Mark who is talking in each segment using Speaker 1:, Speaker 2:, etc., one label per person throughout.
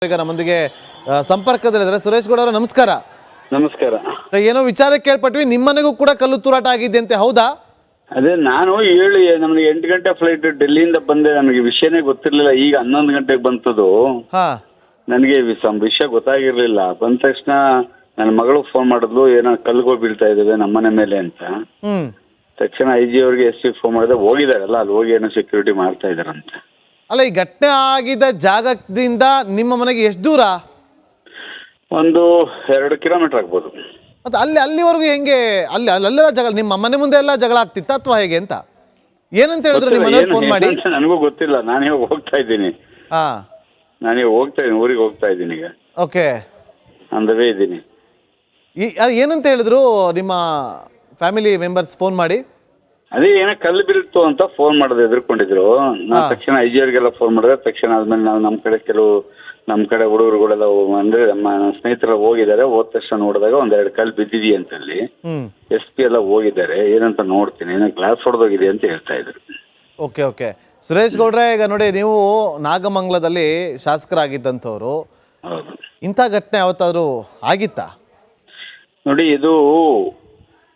Speaker 1: ಈಗ ನಮ್ಮೊಂದಿಗೆ ಸಂಪರ್ಕದಲ್ಲಿದ್ದಾರೆ ಸುರೇಶ್ ಗೌಡ ಅವರ ನಮಸ್ಕಾರ.
Speaker 2: ನಮಸ್ಕಾರ.
Speaker 1: ಏನೋ ವಿಚಾರ ಕೇಳ್ಪಟ್ವಿ, ನಿಮ್ಮನೆಗೂ ಕೂಡ ಕಲ್ಲು ತೂರಾಟ ಆಗಿದೆ ಅಂತೆ, ಹೌದಾ?
Speaker 2: ಅದೇ ನಾನು ಹೇಳಿ ನಮಗೆ 8 ಗಂಟೆ ಫ್ಲೈಟ್ ಡೆಲ್ಲಿಯಿಂದ ಬಂದೆ, ನನಗೆ ವಿಷಯನೇ ಗೊತ್ತಿರಲಿಲ್ಲ. ಈಗ 11 ಗಂಟೆಗೆ ಬಂತದು. ನನಗೆ ವಿಷಯ ಗೊತ್ತಾಗಿರ್ಲಿಲ್ಲ. ಬಂದ ತಕ್ಷಣ ನನ್ನ ಮಗಳು ಫೋನ್ ಮಾಡಿದ್ಲು, ಏನೋ ಕಲ್ಲುಗಳು ಬೀಳ್ತಾ ಇದ್ದಾವೆ ನಮ್ಮನೆ ಮೇಲೆ ಅಂತ. ತಕ್ಷಣ IG ಅವ್ರಿಗೆ SP ಫೋನ್ ಮಾಡಿದ್ರೆ ಹೋಗಿದಾರಲ್ಲ, ಅಲ್ಲಿ ಹೋಗಿ ಏನೋ ಸೆಕ್ಯೂರಿಟಿ ಮಾಡ್ತಾ ಇದಾರಂತೆ.
Speaker 1: ಅಲ್ಲ, ಈ ಘಟನೆ ಆಗಿದ್ದ ಜಾಗದಿಂದ ನಿಮ್ಮ ಮನೆಗೆ ಎಷ್ಟು ದೂರ?
Speaker 2: ಒಂದು 2 ಕಿಲೋಮೀಟರ್ ಆಗ್ಬೋದು.
Speaker 1: ಮತ್ತೆ ಅಲ್ಲಿವರೆಗೂ ಹೆಂಗೆ? ಅಲ್ಲೆಲ್ಲ ಜಗಳ, ನಿಮ್ಮ ಮನೆ ಮುಂದೆ ಎಲ್ಲ ಜಗಳ ಆಗ್ತಿತ್ತ ಅಥವಾ ಹೇಗೆ ಅಂತ? ಏನಂತ ಹೇಳಿದ್ರು ನಿಮ್ಮ ಮನೆಯವ್ರು ಫೋನ್ ಮಾಡಿ?
Speaker 2: ನನಗೂ ಗೊತ್ತಿಲ್ಲ, ನಾನು ಇವಾಗ ಹೋಗ್ತಾ ಇದ್ದೀನಿ. ಊರಿಗೆ ಹೋಗ್ತಾ ಇದ್ದೀನಿ ಈಗ.
Speaker 1: ಓಕೆ,
Speaker 2: ಅಂದವೇ ಇದ್ದೀನಿ.
Speaker 1: ಏನಂತ ಹೇಳಿದ್ರು ನಿಮ್ಮ ಫ್ಯಾಮಿಲಿ ಮೆಂಬರ್ಸ್ ಫೋನ್ ಮಾಡಿ?
Speaker 2: ಅದೇ ಏನೋ ಕಲ್ಲು ಬೀಳ್ತು ಅಂತ ಫೋನ್ ಮಾಡೋದು, ಎದುರ್ಕೊಂಡಿದ್ರು. ನಾನು ತಕ್ಷಣ IG ಅವ್ರಿಗೆಲ್ಲ ಫೋನ್ ಮಾಡಿದ್ರೆ ತಕ್ಷಣ ಆದ್ಮೇಲೆ ನಾವು ನಮ್ಮ ಕಡೆ ಹುಡುಗರುಗಳೆಲ್ಲ ಅಂದ್ರೆ ನಮ್ಮ ಸ್ನೇಹಿತರೆಲ್ಲ ಹೋಗಿದ್ದಾರೆ. ಹೋದ ತಕ್ಷಣ ನೋಡಿದಾಗ 1-2 ಕಲ್ಲು ಬಿದ್ದಿದೆಯಾ ಅಂತ ಅಲ್ಲಿ SP ಎಲ್ಲ ಹೋಗಿದ್ದಾರೆ. ಏನಂತ ನೋಡ್ತೀನಿ, ಏನೋ ಗ್ಲಾಸ್ ಹೊಡೆದೋಗಿದೆ ಅಂತ ಹೇಳ್ತಾ ಇದ್ರು.
Speaker 1: ಓಕೆ ಓಕೆ ಸುರೇಶ್ ಗೌಡ್ರೆ, ಈಗ ನೋಡಿ, ನೀವು ನಾಗಮಂಗಲದಲ್ಲಿ ಶಾಸಕರಾಗಿದ್ದಂಥವ್ರು,
Speaker 2: ಹೌದು.
Speaker 1: ಇಂಥ ಘಟನೆ ಯಾವತ್ತಾದ್ರೂ ಆಗಿತ್ತಾ?
Speaker 2: ನೋಡಿ, ಇದು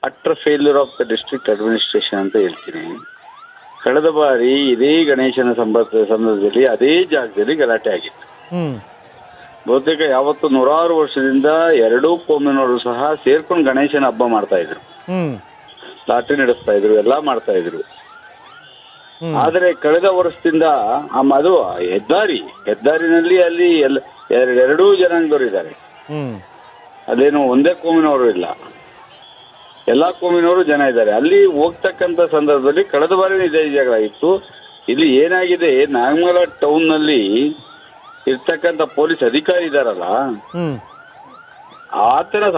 Speaker 2: utter failure of the district administration ಅಂತ ಹೇಳ್ತೀನಿ. ಕಳೆದ ಬಾರಿ ಇದೇ ಗಣೇಶನ ಸಂದರ್ಭದಲ್ಲಿ ಅದೇ ಜಾಗದಲ್ಲಿ ಗಲಾಟೆ ಆಗಿತ್ತು. ಬಹುತೇಕ ಯಾವತ್ತು 100 ವರ್ಷದಿಂದ 2 ಕೋಮಿನವರು ಸಹ ಸೇರ್ಕೊಂಡು ಗಣೇಶನ ಹಬ್ಬ ಮಾಡ್ತಾ ಇದ್ರು, ಲಾಟ್ರಿ ನಡೆಸ್ತಾ ಇದ್ರು, ಎಲ್ಲ ಮಾಡ್ತಾ ಇದ್ರು. ಆದರೆ ಕಳೆದ ವರ್ಷದಿಂದ ಅದು ಹೆದ್ದಾರಿನಲ್ಲಿ ಅಲ್ಲಿ ಎರಡೂ ಜನಾಂಗದವರು ಇದ್ದಾರೆ. ಅದೇನು ಒಂದೇ ಕೋಮಿನವರು ಇಲ್ಲ, ಎಲ್ಲಾ ಕೋಮಿನವರು ಜನ ಇದ್ದಾರೆ. ಅಲ್ಲಿ ಹೋಗ್ತಕ್ಕಂಥ ಸಂದರ್ಭದಲ್ಲಿ ಕಳೆದ ಬಾರಿ ಇದೇ ಜಗಳ ಇತ್ತು. ಇಲ್ಲಿ ಏನಾಗಿದೆ, ನಾಗಮಂಗಲ ಟೌನ್ ನಲ್ಲಿ ಇರ್ತಕ್ಕಂಥ ಪೊಲೀಸ್ ಅಧಿಕಾರಿ ಇದಾರಲ್ಲ,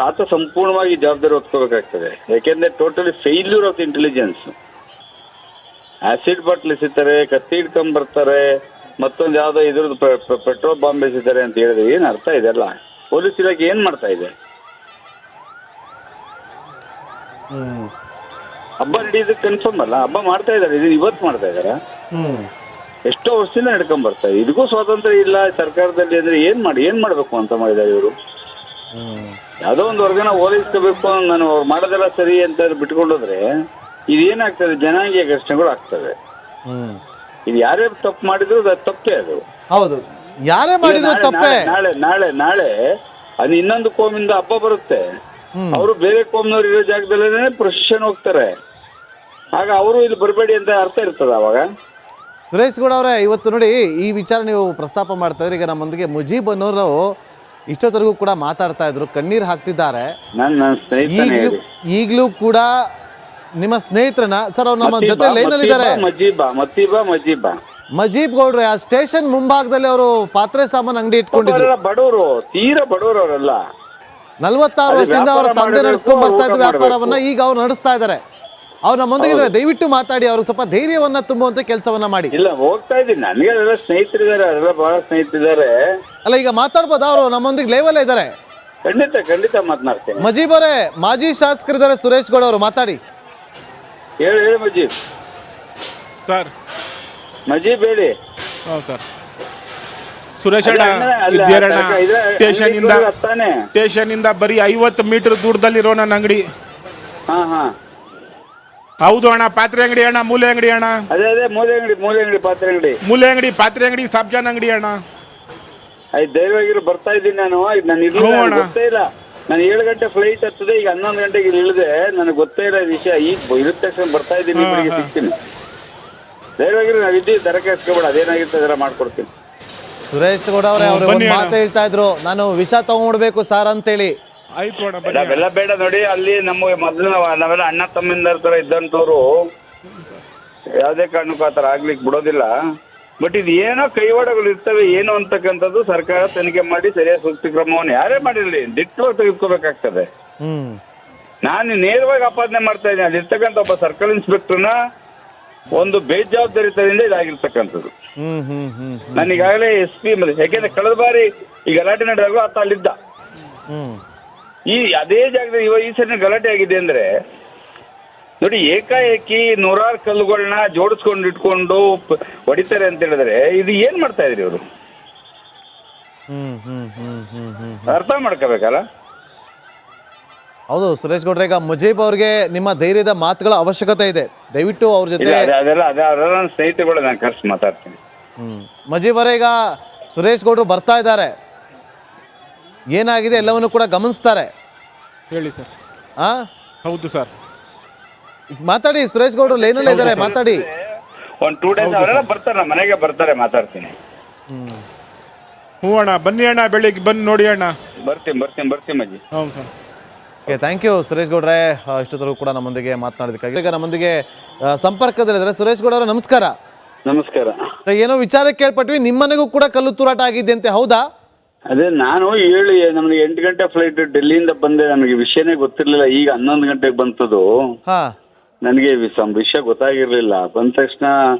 Speaker 2: ಆತ ಸಂಪೂರ್ಣವಾಗಿ ಜವಾಬ್ದಾರಿ ಹೊತ್ಕೋಬೇಕಾಗ್ತದೆ. ಯಾಕೆಂದ್ರೆ totally failure of intelligence. Acid bottle ಎಸಿತಾರೆ, ಕತ್ತಿ ಹಿಡ್ಕೊಂಡ್ ಬರ್ತಾರೆ, ಮತ್ತೊಂದು ಯಾವ್ದೋ ಇದ್ರದ್ದು ಪೆಟ್ರೋಲ್ ಬಾಂಬ್ ಎಸಿತಾರೆ ಅಂತ ಹೇಳಿದ್ರೆ ಏನ್ ಅರ್ಥ ಇದೆ? ಅಲ್ಲ, ಪೊಲೀಸ್ ಇಲಾಖೆ ಏನ್ ಮಾಡ್ತಾ ಇದೆ? ಹಬ್ಬ ನಡೆಯೋದು ಕನ್ಫರ್ಮ್ ಅಲ್ಲ, ಹಬ್ಬ ಮಾಡ್ತಾ ಇದಾರೆ, ಇದು ಇವತ್ತು ಮಾಡ್ತಾ ಇದಾರ? ಎಷ್ಟೋ ವರ್ಷದಿಂದ ನಡ್ಕೊಂಡ್ ಬರ್ತಾ ಇದೆ. ಇದಕ್ಕೂ ಸ್ವಾತಂತ್ರ್ಯ ಇಲ್ಲ ಸರ್ಕಾರದಲ್ಲಿ ಅಂದ್ರೆ ಏನ್ ಮಾಡ್ಬೇಕು ಅಂತ ಮಾಡಿದ್ದಾರೆ ಇವರು. ಯಾವ್ದೋ ಒಂದು ವರ್ಗನ ಓಲೈಸ್ಕೋಬೇಕು, ನಾನು ಅವ್ರು ಮಾಡೋದೆಲ್ಲ ಸರಿ ಅಂತ ಬಿಟ್ಕೊಂಡೋದ್ರೆ ಇದೇನಾಗ್ತದೆ, ಜನಾಂಗೀಯ ಘರ್ಷಣೆಗಳು ಆಗ್ತವೆ. ಇದು ಯಾರೇ ತಪ್ಪು ಮಾಡಿದ್ರು ಅದು ತಪ್ಪೇ. ಅದು
Speaker 1: ಹೌದು, ಯಾರೇ ಮಾಡಿದ್ರು ತಪ್ಪೇ.
Speaker 2: ನಾಳೆ ಅದು ಇನ್ನೊಂದು ಕೋಮಿಂದ ಹಬ್ಬ ಬರುತ್ತೆ, ಅವರು ಬೇರೆ ಕೋಮ್ನವ್ರು ಇರೋ ಜಾಗದಲ್ಲೇ ಪ್ರೊಸೆಷನ್ ಹೋಗ್ತಾರೆ. ಆಗ ಅವರು ಇಲ್ಲಿ ಬರಬೇಡಿ ಅಂತ ಅರ್ಥ ಇರ್ತದ ಅವಾಗ?
Speaker 1: ಸುರೇಶ್ ಗೌಡ ಅವರೇ, ಇವತ್ತು ನೋಡಿ, ಈ ವಿಚಾರ ನೀವು ಪ್ರಸ್ತಾಪ ಮಾಡ್ತಾ ಇದ್ರೆ, ಈಗ ನಮ್ಮೊಂದಿಗೆ ಮುಜೀಬ್ ಅನ್ನೋರು ಇಷ್ಟೊತ್ತರೆಗೂ ಕೂಡ ಮಾತಾಡ್ತಾ ಇದ್ರು, ಕಣ್ಣೀರು ಹಾಕ್ತಿದ್ದಾರೆ. ಈಗಲೂ ಕೂಡ ನಿಮ್ಮ ಸ್ನೇಹಿತರನ್ನ ಸರ್, ಅವ್ರು ನಮ್ಮ ಜೊತೆ ಲೈನಲ್ಲಿ ಇದ್ದಾರೆ. ಮಜೀಬ್ ಗೌಡ್ರೆ, ಆ ಸ್ಟೇಷನ್ ಮುಂಭಾಗದಲ್ಲಿ ಅವರು ಪಾತ್ರೆ ಸಾಮಾನು ಅಂಗಡಿ ಇಟ್ಕೊಂಡಿದ್ರು.
Speaker 2: ಬಡವರು, ತೀರಾ ಬಡವರು ಅವರೆಲ್ಲ.
Speaker 1: 46 ವರ್ಷದಿಂದ ಅವರ ತಂದೆ ನಡೆಸ್ಕೊಂಡ್ ಬರ್ತಾ ಇದ್ದ ವ್ಯಾಪಾರವನ್ನ ಈಗ ಅವ್ರು ನಡೆಸ್ತಾ ಇದ್ದಾರೆ. ಅವ್ರು ನಮ್ಮೊಂದಿಗಿದ್ರೆ ದಯವಿಟ್ಟು ಮಾತಾಡಿ, ಅವ್ರಿಗೆ ಸ್ವಲ್ಪ ಧೈರ್ಯವನ್ನ ತುಂಬುವಂತ ಕೆಲಸವನ್ನ ಮಾಡಿ.
Speaker 2: ಇಲ್ಲ, ಹೋಗ್ತಾ ಇದ್ದೀನಿ, ನನಗೆ ಅದೆಲ್ಲ ಸ್ನೇಹಿತರಿದ್ದಾರೆ, ಅದೆಲ್ಲ ಬಹಳ ಸ್ನೇಹಿತರಿದ್ದಾರೆ.
Speaker 1: ಅಲ್ಲ, ಈಗ ಮಾತಾಡ್ಬೋದಾ? ಅವರು ನಮ್ಮೊಂದಿಗೆ ಲೇವಲ್ಲೇ ಇದ್ದಾರೆ.
Speaker 2: ಖಂಡಿತ ಮಾತನಾಡ್ತೇನೆ.
Speaker 1: ಮಜೀಬ್ ಅವರೇ, ಮಾಜಿ ಶಾಸಕರಿದ್ದಾರೆ ಸುರೇಶ್ ಗೌಡ ಅವರು, ಮಾತಾಡಿ.
Speaker 2: ಹೇಳಿ ಮಜೀಬ್
Speaker 3: ಸರ್.
Speaker 2: ಮಜೀಬ್ ಹೇಳಿ.
Speaker 3: ಸರ್, ಸುರೇಶ್ ಅಣ್ಣ ಸ್ಟೇಷನ್ ಇಂದ ಬರೀ 50 ಮೀಟರ್ ದೂರದಲ್ಲಿರೋ ನನ್ನ ಅಂಗಡಿ. ಹೌದು ಅಣ್ಣ, ಪಾತ್ರೆ ಅಂಗಡಿ ಅಣ್ಣ, ಮೂಲೆ ಅಂಗಡಿ ಅಣ್ಣ.
Speaker 2: ಅದೇ ಮೂಲೆ ಅಂಗಡಿ
Speaker 3: ಪಾತ್ರೆ ಅಂಗಡಿ ಸಾಬ್ಜಾನ್ ಅಂಗಡಿ ಅಣ್ಣ.
Speaker 2: ಧೈರ್ಯವಾಗಿರೋ, ಬರ್ತಾ ಇದ್ದೀನಿ ನಾನು. ಗೊತ್ತೇ ಇಲ್ಲ, ನಾನು 7 ಗಂಟೆ ಫ್ಲೈಟ್ ಹತ್ತದೆ, ಈಗ 11 ಗಂಟೆಗೆ ಇಳಿದೆ. ನನಗೆ ಗೊತ್ತೇ ಇಲ್ಲ ವಿಷಯ. ಈಗ ಇಳಿದ ತಕ್ಷಣ ಬರ್ತಾ ಇದ್ದೀನಿ, ಸಿಗ್ತೀನಿ. ಧೈರ್ಯವಾಗಿರೋ, ನಾವಿದ್ದೀವಿ, ದರಕ್ಕೆ ಹಚ್ಕೋಬೇಡ, ಅದೇನಾಗಿರ್ತದೆ ಅದೆಲ್ಲ ಮಾಡ್ಕೊಡ್ತೀನಿ.
Speaker 1: ಸುರೇಶ್ ಗೌಡ ಅವರೇ, ಅವರು ಮಾತು ಹೇಳ್ತಾ ಇದ್ರು, ನಾನು ವಿಷ ತಗೊಂಡ್ಬಿಡ್ಬೇಕು ಸಾರ್ ಅಂತೇಳಿ.
Speaker 3: ಆಯ್ತು
Speaker 2: ಅವೆಲ್ಲ ಬೇಡ. ನೋಡಿ, ಅಲ್ಲಿ ನಮಗೆ ಮೊದಲು ನಾವೆಲ್ಲ ಅಣ್ಣ ತಮ್ಮಿಂದರ ತರ ಇದ್ದಂಥವ್ರು, ಯಾವುದೇ ಕಾರಣಕ್ಕೂ ಆ ಥರ ಆಗ್ಲಿಕ್ಕೆ ಬಿಡೋದಿಲ್ಲ. ಬಟ್ ಇದು ಏನೋ ಕೈವಾಡಗಳು ಇರ್ತವೆ, ಏನು ಅಂತಕ್ಕಂಥದ್ದು ಸರ್ಕಾರ ತನಿಖೆ ಮಾಡಿ ಸರಿಯಾದ ಸೂಕ್ತ ಕ್ರಮವನ್ನು ಯಾರೇ ಮಾಡಿರಲಿ ದಿಟ್ಟವಾಗಿ ತೆಗೆದುಕೋಬೇಕಾಗ್ತದೆ. ನಾನು ನೇರವಾಗಿ ಆಪಾದನೆ ಮಾಡ್ತಾ ಇದ್ದೀನಿ, ಅಲ್ಲಿರ್ತಕ್ಕಂಥ ಒಬ್ಬ ಸರ್ಕಲ್ ಇನ್ಸ್ಪೆಕ್ಟರ್ನ ಒಂದು ಬೇಜವಾಬ್ದಾರಿತನದಿಂದ ಇದಾಗಿರ್ತಕ್ಕಂಥದ್ದು. ನಾನು ಈಗಾಗಲೇ SP ಯಾಕೆಂದ್ರೆ ಕಳೆದ ಬಾರಿ ಈ ಗಲಾಟೆ ನಡೆದಾಗ ಆತ ಅಲ್ಲಿದ್ದ. ಈ ಅದೇ ಜಾಗದಲ್ಲಿ ಈ ಸರಿ ಗಲಾಟೆ ಆಗಿದೆ ಅಂದ್ರೆ ನೋಡಿ, ಏಕಾಏಕಿ 100 ಕಲ್ಲುಗಳನ್ನ ಜೋಡಿಸ್ಕೊಂಡು ಇಟ್ಕೊಂಡು ಹೊಡಿತಾರೆ ಅಂತ ಹೇಳಿದ್ರೆ ಇದು ಏನ್ ಮಾಡ್ತಾ ಇದ್ರಿ ಇವರು? ಅರ್ಥ ಮಾಡ್ಕೋಬೇಕಲ್ಲ.
Speaker 1: ಹೌದು ಸುರೇಶ್ ಗೌಡ್ರೆ, ಈಗ ಮುಜೀಬ್ ಅವ್ರಿಗೆ ನಿಮ್ಮ ಧೈರ್ಯದ ಮಾತುಗಳ ಅವಶ್ಯಕತೆ ಇದೆ. ದಯವಿಟ್ಟು ಅವ್ರ ಜೊತೆ
Speaker 2: ಅದೆಲ್ಲ ನನ್ನ ಸ್ನೇಹಿತರುಗಳು ನಾನು ಕರ್ಸಿ ಮಾತಾಡ್ತೀನಿ.
Speaker 1: ಮುಜೀಬ್ ಅವರೇ, ಈಗ ಸುರೇಶ್ ಗೌಡ್ರು ಬರ್ತಾ ಇದ್ದಾರೆ, ಏನಾಗಿದೆ ಎಲ್ಲವನ್ನು ಕೂಡ ಗಮನಿಸ್ತಾರೆ.
Speaker 3: ಹೇಳಿ ಸರ್.
Speaker 1: ಆ
Speaker 3: ಹೌದು ಸರ್.
Speaker 1: ಮಾತಾಡಿ, ಸುರೇಶ್ ಗೌಡ್ರು ಲೈನಲ್ಲೇ ಇದ್ದಾರೆ, ಮಾತಾಡಿ.
Speaker 2: ಒಂದು 2 days ಅವರೆಲ್ಲ ಬರ್ತಾರೆ, ನಮ್ಮ ಮನೆಗೆ ಬರ್ತಾರೆ, ಮಾತಾಡ್ತೀನಿ.
Speaker 3: ಹ್ಞೂ ಅಣ್ಣ, ಬನ್ನಿ ಅಣ್ಣ, ಬೆಳಿಗ್ಗೆ ಬಂದು ನೋಡಿ ಅಣ್ಣ.
Speaker 2: ಬರ್ತೀನಿ ಮಜ್ಜಿ.
Speaker 3: ಹೌದು sir.
Speaker 1: Okay, thank you Suresh ಗೌಡ್ರೆ. ಇಷ್ಟೊತ್ತರೂ ಕೂಡ ನಮ್ಮೊಂದಿಗೆ ಮಾತನಾಡೋದಕ್ಕಾಗಿ. ಈಗ ನಮ್ಮೊಂದಿಗೆ ಸಂಪರ್ಕದಲ್ಲಿದ್ದಾರೆ ಸುರೇಶ್ ಗೌಡ ಅವರು. ನಮಸ್ಕಾರ.
Speaker 2: ನಮಸ್ಕಾರ.
Speaker 1: ಏನೋ ವಿಚಾರ ಕೇಳ್ಪಟ್ವಿ, ನಿಮ್ಮನೆಗೂ ಕೂಡ ಕಲ್ಲು ತೂರಾಟ ಆಗಿದೆ ಅಂತೆ, ಹೌದಾ?
Speaker 2: ಅದೇ ನಾನು ನಮ್ಗೆ 8 ಗಂಟೆ ಫ್ಲೈಟ್ ಡೆಲ್ಲಿಯಿಂದ ಬಂದೆ, ನನಗೆ ವಿಷಯನೇ ಗೊತ್ತಿರ್ಲಿಲ್ಲ. ಈಗ 11 ಗಂಟೆಗೆ ಬಂತದು.
Speaker 1: ಹಾ,
Speaker 2: ನನಗೆ ವಿಷಯ ಗೊತ್ತಾಗಿರ್ಲಿಲ್ಲ. ಬಂದ ತಕ್ಷಣ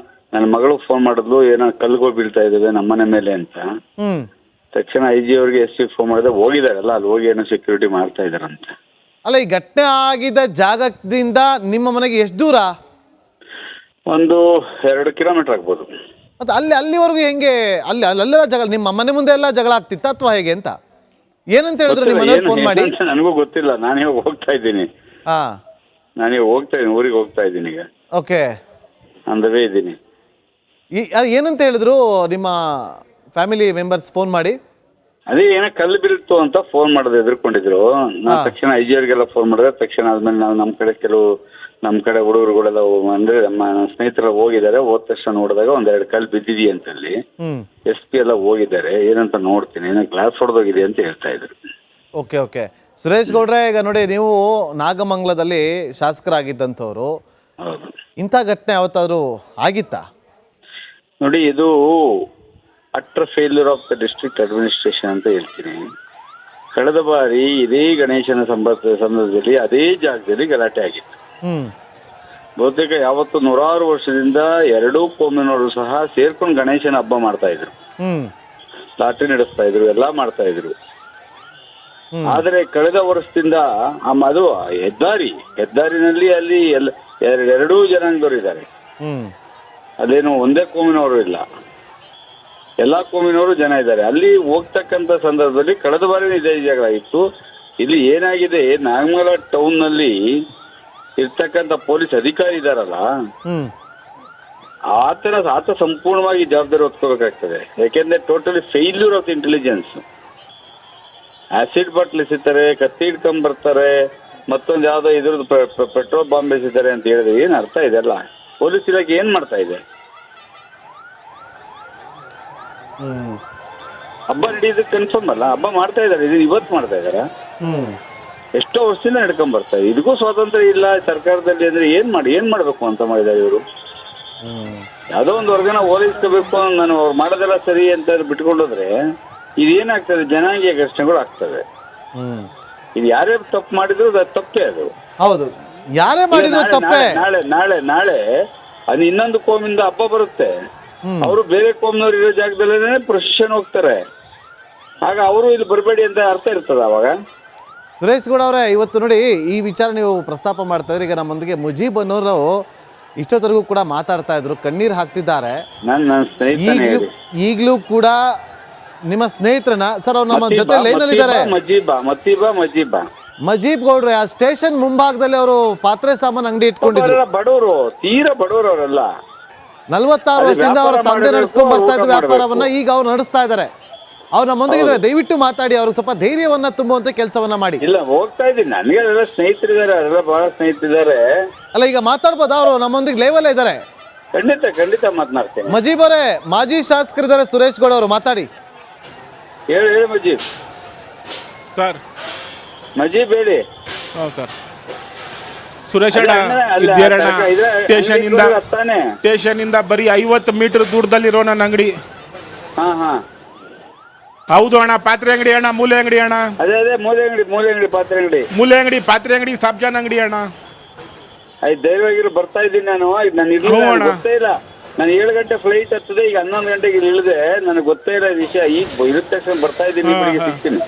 Speaker 2: ನನ್ನ ಮಗಳು ಫೋನ್ ಮಾಡಿದ್ಲು, ಏನೋ ಕಲ್ಲುಗಳು ಬೀಳ್ತಾ ಇದ್ದಾವೆ ನಮ್ಮನೆ ಮೇಲೆ ಅಂತ. ತಕ್ಷಣ IG ಅವ್ರಿಗೆ SP ಫೋನ್ ಮಾಡಿದ್ರೆ ಹೋಗಿದಾರಲ್ಲ, ಅಲ್ಲಿ ಹೋಗಿ ಏನೋ ಸೆಕ್ಯೂರಿಟಿ ಮಾಡ್ತಾ ಇದಾರಂತೆ.
Speaker 1: ಅಲ್ಲ, ಈ ಘಟನೆ ಆಗಿದ್ದ ಜಾಗದಿಂದ ನಿಮ್ಮ ಮನೆಗೆ ಎಷ್ಟು ದೂರ?
Speaker 2: ಒಂದು 2 ಕಿಲೋಮೀಟರ್ ಆಗ್ಬೋದು.
Speaker 1: ಮತ್ತೆ ಅಲ್ಲಿವರೆಗೂ ಹೆಂಗೆ? ಅಲ್ಲೆಲ್ಲ ಜಗಳ, ನಿಮ್ಮ ಮನೆ ಮುಂದೆ ಎಲ್ಲ ಜಗಳ ಆಗ್ತಿತ್ತ ಅಥವಾ ಹೇಗೆ ಅಂತ? ಏನಂತ ಹೇಳಿದ್ರು ನಿಮ್ಮ ಮನೆಯವ್ರು ಫೋನ್ ಮಾಡಿ?
Speaker 2: ನನಗೂ ಗೊತ್ತಿಲ್ಲ, ನಾನು ಇವಾಗ ಹೋಗ್ತಾ ಇದ್ದೀನಿ.
Speaker 1: ಹಾ,
Speaker 2: ನಾನೀಗ ಹೋಗ್ತಾ ಇದ್ದೀನಿ, ಊರಿಗೆ ಹೋಗ್ತಾ ಇದ್ದೀನಿ. ಈಗ
Speaker 1: ಓಕೆ,
Speaker 2: ಅಂದವೇ ಇದ್ದೀನಿ.
Speaker 1: ಏನಂತ ಹೇಳಿದ್ರು ನಿಮ್ಮ ಫ್ಯಾಮಿಲಿ ಮೆಂಬರ್ಸ್ ಫೋನ್ ಮಾಡಿ?
Speaker 2: ಅದೇ ಏನೋ ಕಲ್ಲು ಬೀಳ್ತು ಅಂತ ಫೋನ್ ಮಾಡೋದು ಎದುರ್ಕೊಂಡಿದ್ರು. ನಾನು ತಕ್ಷಣ IG ಅವ್ರಿಗೆಲ್ಲ ಫೋನ್ ಮಾಡಿದ್ರೆ, ತಕ್ಷಣ ಆದ್ಮೇಲೆ ನಾವು ನಮ್ಮ ಕಡೆ ಹುಡುಗರುಗಳೆಲ್ಲ ಅಂದ್ರೆ ನಮ್ಮ ಸ್ನೇಹಿತರೆಲ್ಲ ಹೋಗಿದ್ದಾರೆ. ಹೋದ ತಕ್ಷಣ ನೋಡಿದಾಗ 1-2 ಕಲ್ಲು ಬಿದ್ದಿದೆಯಾ ಅಂತ ಅಲ್ಲಿ SP ಎಲ್ಲ ಹೋಗಿದ್ದಾರೆ. ಏನಂತ ನೋಡ್ತೀನಿ, ಏನೋ ಗ್ಲಾಸ್ ಹೊಡೆದೋಗಿದೆ ಅಂತ ಹೇಳ್ತಾ ಇದ್ರು.
Speaker 1: ಓಕೆ. ಸುರೇಶ್ ಗೌಡ್ರೆ, ಈಗ ನೋಡಿ, ನೀವು ನಾಗಮಂಗಲದಲ್ಲಿ ಶಾಸಕರಾಗಿದ್ದಂಥವ್ರು,
Speaker 2: ಹೌದು.
Speaker 1: ಇಂಥ ಘಟನೆ ಯಾವತ್ತಾದ್ರೂ ಆಗಿತ್ತಾ?
Speaker 2: ನೋಡಿ, ಇದು utter failure of the district administration ಅಂತ ಹೇಳ್ತೀನಿ. ಕಳೆದ ಬಾರಿ ಇದೇ ಗಣೇಶನ ಸಂದರ್ಭದಲ್ಲಿ ಅದೇ ಜಾಗದಲ್ಲಿ ಗಲಾಟೆ ಆಗಿತ್ತು. ಬಹುತೇಕ ಯಾವತ್ತು 100 ವರ್ಷದಿಂದ 2 ಕೋಮಿನವರು ಸಹ ಸೇರ್ಕೊಂಡು ಗಣೇಶನ ಹಬ್ಬ ಮಾಡ್ತಾ ಇದ್ರು, ಲಾಟ್ರಿ ನಡೆಸ್ತಾ ಇದ್ರು, ಎಲ್ಲ ಮಾಡ್ತಾ ಇದ್ರು. ಆದರೆ ಕಳೆದ ವರ್ಷದಿಂದ ಅದು ಹೆದ್ದಾರಿನಲ್ಲಿ ಅಲ್ಲಿ 2 ಜನಾಂಗದವರು ಇದ್ದಾರೆ. ಅದೇನು ಒಂದೇ ಕೋಮಿನವರು ಇಲ್ಲ, ಎಲ್ಲಾ ಕೋಮಿನವರು ಜನ ಇದ್ದಾರೆ. ಅಲ್ಲಿ ಹೋಗ್ತಕ್ಕಂಥ ಸಂದರ್ಭದಲ್ಲಿ ಕಳೆದ ಬಾರಿ ಇದೇ ಜಾಗ ಇತ್ತು. ಇಲ್ಲಿ ಏನಾಗಿದೆ, ನಾಗಮಂಗಲ ಟೌನ್ ನಲ್ಲಿ ಇರ್ತಕ್ಕಂಥ ಪೊಲೀಸ್ ಅಧಿಕಾರಿ ಇದಾರಲ್ಲ, ಆತ ಸಂಪೂರ್ಣವಾಗಿ ಜವಾಬ್ದಾರಿ ಹೊತ್ಕೋಬೇಕಾಗ್ತದೆ. ಯಾಕೆಂದ್ರೆ totally failure of intelligence. Acid bottle ಎಸಿತಾರೆ, ಕತ್ತಿ ಹಿಡ್ಕೊಂಡ್ ಬರ್ತಾರೆ, ಮತ್ತೊಂದು ಯಾವ್ದೋ ಇದ್ರದ್ದು ಪೆಟ್ರೋಲ್ ಬಾಂಬ್ ಎಸಿತಾರೆ ಅಂತ ಹೇಳಿದ್ರೆ ಏನ್ ಅರ್ಥ ಇದೆಲ್ಲ? ಪೊಲೀಸ್ ಇಲಾಖೆ ಏನ್ ಮಾಡ್ತಾ ಇದೆ? ಹಬ್ಬ ನಡೆಯೋದು ಕನ್ಫರ್ಮ್ ಅಲ್ಲ, ಹಬ್ಬ ಮಾಡ್ತಾ ಇದಾರೆ, ಇದು ಇವತ್ತು ಮಾಡ್ತಾ ಇದಾರ? ಎಷ್ಟೋ ವರ್ಷದಿಂದ ನಡ್ಕೊಂಡ್ ಬರ್ತಾ ಇದೆ. ಇದಕ್ಕೂ ಸ್ವಾತಂತ್ರ್ಯ ಇಲ್ಲ ಸರ್ಕಾರದಲ್ಲಿ ಅಂದ್ರೆ ಏನ್ ಮಾಡ್ಬೇಕು ಅಂತ ಮಾಡಿದ್ದಾರೆ ಇವರು. ಯಾವ್ದೋ ಒಂದು ವರ್ಗನ ಓಲೈಸ್ಕೋಬೇಕು, ನಾನು ಅವ್ರು ಮಾಡೋದೆಲ್ಲ ಸರಿ ಅಂತ ಬಿಟ್ಕೊಂಡೋದ್ರೆ ಇದೇನಾಗ್ತದೆ, ಜನಾಂಗೀಯ ಘರ್ಷಣೆಗಳು ಆಗ್ತವೆ. ಇದು ಯಾರೇ ತಪ್ಪು ಮಾಡಿದ್ರು ಅದು ತಪ್ಪೇ. ಅದು
Speaker 1: ಹೌದು, ಯಾರೇ ಮಾಡಿದ್ರು ತಪ್ಪೇ.
Speaker 2: ನಾಳೆ ಅದು ಇನ್ನೊಂದು ಕೋಮಿಂದ ಹಬ್ಬ ಬರುತ್ತೆ, ಅವರು ಬೇರೆ ಕೋಮ್ನವ್ರು ಇರೋ ಜಾಗದಲ್ಲೇ ಪ್ರೊಸೆಷನ್ ಹೋಗ್ತಾರೆ. ಆಗ ಅವರು ಇಲ್ಲಿ ಬರಬೇಡಿ ಅಂತ ಅರ್ಥ ಇರ್ತದ ಅವಾಗ?
Speaker 1: ಸುರೇಶ್ ಗೌಡ ಅವರೇ, ಇವತ್ತು ನೋಡಿ, ಈ ವಿಚಾರ ನೀವು ಪ್ರಸ್ತಾಪ ಮಾಡ್ತಾ ಇದ್ರಿ. ಈಗ ನಮ್ಮೊಂದಿಗೆ ಮುಜೀಬ್ ಅನ್ನೋರು ಇಷ್ಟೊತ್ತರೆಗೂ ಕೂಡ ಮಾತಾಡ್ತಾ ಇದ್ರು, ಕಣ್ಣೀರು ಹಾಕ್ತಿದ್ದಾರೆ. ಈಗಲೂ ಕೂಡ ನಿಮ್ಮ ಸ್ನೇಹಿತರನ್ನ ಸರ್, ಅವ್ರು ನಮ್ಮ ಜೊತೆ ಲೈನಲ್ಲಿ ಇದ್ದಾರೆ. ಮಜೀಬ್ ಗೌಡ್ರೆ, ಆ ಸ್ಟೇಷನ್ ಮುಂಭಾಗದಲ್ಲಿ ಅವರು ಪಾತ್ರೆ ಸಾಮಾನು ಅಂಗಡಿ ಇಟ್ಕೊಂಡಿದ್ರು.
Speaker 2: ಬಡವರು, ತೀರಾ ಬಡವರು ಅವರೆಲ್ಲ.
Speaker 1: 46 ವರ್ಷದಿಂದ ಅವರ ತಂದೆ ನಡೆಸ್ಕೊಂಡ್ ಬರ್ತಾ ಇದ್ದ ವ್ಯಾಪಾರವನ್ನ ಈಗ ಅವ್ರು ನಡೆಸ್ತಾ ಇದ್ದಾರೆ. ಅವ್ರು ನಮ್ಮೊಂದಿಗಿದ್ದಾರೆ, ದಯವಿಟ್ಟು ಮಾತಾಡಿ, ಅವ್ರಿಗೆ ಸ್ವಲ್ಪ ಧೈರ್ಯವನ್ನ ತುಂಬುವಂತ ಕೆಲಸವನ್ನ ಮಾಡಿ.
Speaker 2: ಇಲ್ಲ, ಹೋಗ್ತಾ ಇದ್ದೀನಿ, ನನಗೆ ಅದೆಲ್ಲ ಸ್ನೇಹಿತರಿದ್ದಾರೆ, ಅದೆಲ್ಲ ಬಹಳ ಸ್ನೇಹಿತರಿದ್ದಾರೆ.
Speaker 1: ಅಲ್ಲ, ಈಗ ಮಾತಾಡ್ಬೋದಾ? ಅವರು ನಮ್ಮೊಂದಿಗೆ ಲೈವಲ್ಲೇ ಇದ್ದಾರೆ.
Speaker 2: ಖಂಡಿತ ಮಾತನಾಡ್ತೇನೆ.
Speaker 1: ಮಜೀಬ್ ಅವರೇ, ಮಾಜಿ ಶಾಸಕರಿದ್ದಾರೆ ಸುರೇಶ್ ಗೌಡ ಅವರು, ಮಾತಾಡಿ.
Speaker 2: ಹೇಳಿ ಮಜೀಬ್
Speaker 3: ಸರ್.
Speaker 2: ಮಜೀಬ್ ಹೇಳಿ.
Speaker 3: ಹೌದು ಸರ್. ಸುರೇಶ್ ಅಣ್ಣ ಸ್ಟೇಷನ್ ಇಂದ ಬರೀ 50 ಮೀಟರ್ ದೂರದಲ್ಲಿರೋ ನನ್ನ ಅಂಗಡಿ. ಹೌದು ಅಣ್ಣ, ಪಾತ್ರೆ ಅಂಗಡಿ ಅಣ್ಣ, ಮೂಲೆ ಅಂಗಡಿ ಅಣ್ಣ.
Speaker 2: ಅದೇ ಮೂಲೆ ಅಂಗಡಿ
Speaker 3: ಪಾತ್ರೆ ಅಂಗಡಿ ಸಾಬ್ಜಾನ್ ಅಂಗಡಿ ಅಣ್ಣ.
Speaker 2: ಧೈರ್ಯವಾಗಿರು, ಬರ್ತಾ ಇದ್ದೀನಿ ನಾನು. ಗೊತ್ತೇ ಇಲ್ಲ, ನಾನು 7 ಗಂಟೆ ಫ್ಲೈಟ್ ಹತ್ತದೆ, ಈಗ 11 ಗಂಟೆಗೆ ಇಲ್ಲಿ ಇಳಿದೆ. ನನಗೆ ಗೊತ್ತೇ ಇಲ್ಲ ವಿಷಯ. ಈಗ ಇಳಿದ ತಕ್ಷಣ ಬರ್ತಾ ಇದ್ದೀನಿ, ಸಿಗ್ತೀನಿ.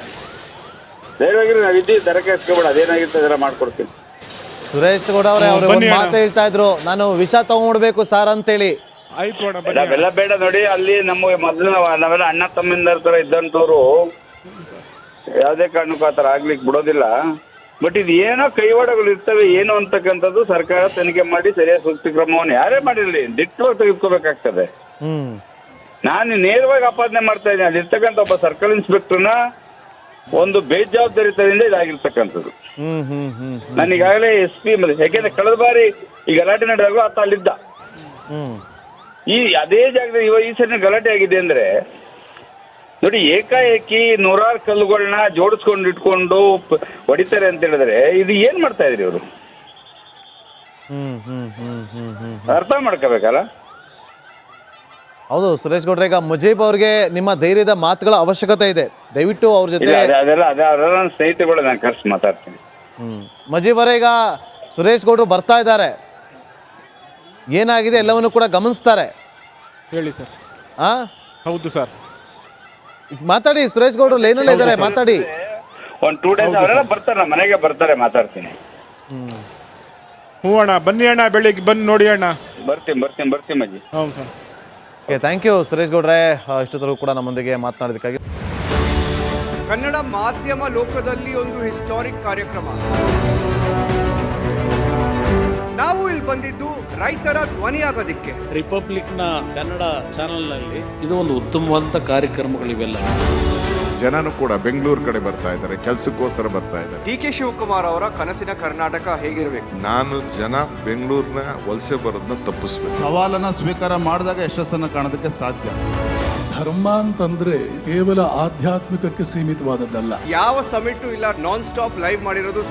Speaker 2: ಧೈರ್ಯವಾಗಿರು, ನಾವಿದ್ದೀವಿ, ದರಕ್ಕೆ ಹಚ್ಕೋಬೇಡ, ಅದೇನಾಗಿರ್ತದೆ ಅದೆಲ್ಲ ಮಾಡ್ಕೊಡ್ತೀನಿ.
Speaker 1: ಸುರೇಶ್ ಗೌಡ ಅವರೇ, ಅವರು ಮಾತು ಹೇಳ್ತಾ ಇದ್ರು, ನಾನು ವಿಷ ತಗೊಂಡ್ಬಿಡ್ಬೇಕು ಸರ್ ಅಂತೇಳಿ.
Speaker 3: ಆಯ್ತು ಅಣ್ಣ ಬನ್ನಿ
Speaker 2: ನಾವೆಲ್ಲ ಬೇಡ ನೋಡಿ, ಅಲ್ಲಿ ನಮ್ಮ ಮೊದಲು ನಾವೆಲ್ಲ ಅಣ್ಣ ತಮ್ಮಿಂದರ ತರ ಇದ್ದಂಥವ್ರು ಯಾವುದೇ ಕಾರಣಕ್ಕೂ ಆ ಥರ ಆಗ್ಲಿಕ್ಕೆ ಬಿಡೋದಿಲ್ಲ. ಬಟ್ ಇದು ಏನೋ ಕೈವಾಡಗಳು ಇರ್ತವೆ ಏನು ಅಂತಕ್ಕಂಥದ್ದು ಸರ್ಕಾರ ತನಿಖೆ ಮಾಡಿ ಸರಿಯಾದ ಸೂಕ್ತ ಕ್ರಮವನ್ನು ಯಾರೇ ಮಾಡಿರಲಿ ದಿಟ್ಟವಾಗಿ ತೆಗೆದುಕೋಬೇಕಾಗ್ತದೆ. ನಾನು ನೇರವಾಗಿ ಆಪಾದನೆ ಮಾಡ್ತಾ ಇದ್ದೀನಿ, ಅಲ್ಲಿರ್ತಕ್ಕಂಥ ಒಬ್ಬ ಸರ್ಕಲ್ ಇನ್ಸ್ಪೆಕ್ಟರ್ನ ಒಂದು ಬೇಜವಾಬ್ದಾರಿತನದಿಂದ ಇದಾಗಿರ್ತಕ್ಕಂಥದ್ದು. ನಾನು ಈಗಾಗಲೇ SP ಯಾಕೆಂದ್ರೆ ಕಳೆದ ಬಾರಿ ಈ ಗಲಾಟೆ ನಡೆದಾಗ ಆತ ಅಲ್ಲಿದ್ದ. ಈ ಅದೇ ಜಾಗದಲ್ಲಿ ಈ ಸರಿ ಗಲಾಟೆ ಆಗಿದೆ ಅಂದ್ರೆ ನೋಡಿ, ಏಕಾಏಕಿ ನೂರಾರು ಕಲ್ಲುಗಳನ್ನ ಜೋಡಿಸ್ಕೊಂಡು ಇಟ್ಕೊಂಡು ಹೊಡಿತಾರೆ ಅಂತ ಹೇಳಿದ್ರೆ ಇದು ಏನ್ ಮಾಡ್ತಾ ಇದ್ರಿ ಇವರು? ಅರ್ಥ ಮಾಡ್ಕೋಬೇಕಲ್ಲ.
Speaker 1: ಹೌದು ಸುರೇಶ್ ಗೌಡ್ರೆ, ಈಗ ಮುಜೀಬ್ ಅವ್ರಿಗೆ ನಿಮ್ಮ ಧೈರ್ಯದ ಮಾತುಗಳ ಅವಶ್ಯಕತೆ ಇದೆ. ದಯವಿಟ್ಟು ಅವ್ರ ಜೊತೆ
Speaker 2: ಅದೆಲ್ಲ ಸ್ನೇಹಿತರುಗಳು ನಾನು ಕರ್ಸಿ ಮಾತಾಡ್ತೀನಿ.
Speaker 1: ಮುಜೀಬ್ ಅವರೇ, ಈಗ ಸುರೇಶ್ ಗೌಡ್ರು ಬರ್ತಾ ಇದ್ದಾರೆ, ಏನಾಗಿದೆ ಎಲ್ಲವನ್ನು ಕೂಡ ಗಮನಿಸ್ತಾರೆ.
Speaker 3: ಹೇಳಿ ಸರ್. ಹೌದು ಸರ್,
Speaker 1: ಮಾತಾಡಿ. ಸುರೇಶ್ ಗೌಡ್ರು ಲೈನಲ್ಲೇ ಇದ್ದಾರೆ, ಮಾತಾಡಿ.
Speaker 2: ಒಂದು 2 days ಅವರೆಲ್ಲ ಬರ್ತಾರೆ, ನಮ್ಮ ಮನೆಗೆ ಬರ್ತಾರೆ, ಮಾತಾಡ್ತೀನಿ.
Speaker 3: ಹ್ಞೂ ಅಣ್ಣ ಬನ್ನಿ ಅಣ್ಣ, ಬೆಳಿಗ್ಗೆ ಬಂದು ನೋಡಿ ಅಣ್ಣ.
Speaker 2: ಬರ್ತೀನಿ ಮಜ್ಜಿ.
Speaker 3: ಹೌದು sir.
Speaker 1: Okay, thank you Suresh ಗೌಡ್ರೆ, ಇಷ್ಟೊತ್ತರೂ ಕೂಡ ನಮ್ಮೊಂದಿಗೆ ಮಾತನಾಡೋದಕ್ಕಾಗಿ.
Speaker 4: ಕನ್ನಡ ಮಾಧ್ಯಮ ಲೋಕದಲ್ಲಿ ಒಂದು ಹಿಸ್ಟಾರಿಕ್ ಕಾರ್ಯಕ್ರಮ. ನಾವು ಇಲ್ಲಿ ಬಂದಿದ್ದು ರೈತರ ಧ್ವನಿಯಾಗೋದಿಕ್ಕೆ.
Speaker 5: ರಿಪಬ್ಲಿಕ್ನ ಕನ್ನಡ ಚಾನೆಲ್ನಲ್ಲಿ ಇದು ಒಂದು ಉತ್ತಮವಾದಂಥ ಕಾರ್ಯಕ್ರಮಗಳಿವೆಲ್ಲ.
Speaker 6: ಜನನು ಕೂಡ ಬೆಂಗಳೂರು ಕಡೆ ಬರ್ತಾ ಇದ್ದಾರೆ, ಕೆಲಸಕ್ಕೋಸ್ಕರ ಬರ್ತಾ ಇದ್ದಾರೆ.
Speaker 4: DK ಶಿವಕುಮಾರ್ ಅವರ ಕನಸಿನ ಕರ್ನಾಟಕ ಹೇಗಿರಬೇಕು?
Speaker 6: ನಾನು ಜನ ಬೆಂಗಳೂರಿನ ವಲಸೆ ಬರೋದನ್ನ ತಪ್ಪಿಸ್ಬೇಕು.
Speaker 7: ಸವಾಲನ್ನ ಸ್ವೀಕಾರ ಮಾಡಿದಾಗ ಯಶಸ್ಸನ್ನು ಕಾಣೋದಕ್ಕೆ ಸಾಧ್ಯ.
Speaker 8: ಧರ್ಮ ಅಂತಂದ್ರೆ ಕೇವಲ ಆಧ್ಯಾತ್ಮಿಕಕ್ಕೆ ಸೀಮಿತವಾದದ್ದಲ್ಲ.
Speaker 4: ಯಾವ ಸಮಿಟು ಇಲ್ಲ, ನಾನ್ ಸ್ಟಾಪ್ ಲೈವ್ ಮಾಡಿರೋದು.